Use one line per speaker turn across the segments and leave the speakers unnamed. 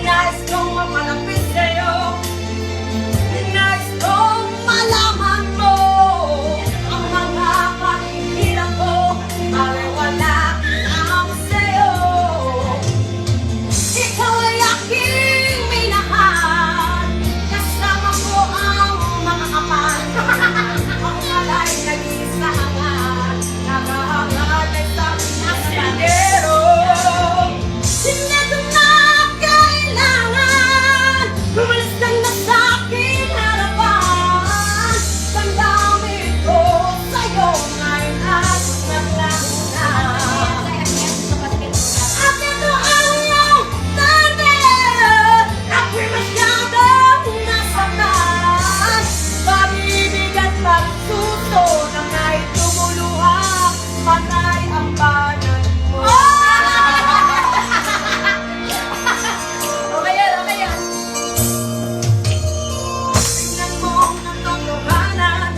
Nais kong mapalapit sa'yo, nais kong malaman mo ang mga paghihirap ko, ay wala lang sa'yo. Ikaw ay aking minahal, kasama ko ang mga kapal. Ang alay nag-iisa hangal, nakahangad ay sabi na sindero. Hindi ko na kailangan, umalis ka na sa aking harapan. Damdamin ko sa'yo ngayon at naglauna. At ito ang iyong target, ako'y masyadong nasaktan. Pag-ibig at pagsuso na nga'y tumuluha, patay ang banan mo. Okay yan, okay yan. Tingnan mo ang katotohanan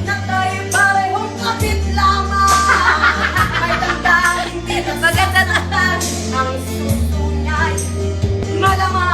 na tayo parehong kapit lamang. May tanda, hindi na magandatan ang suso niya'y malamang.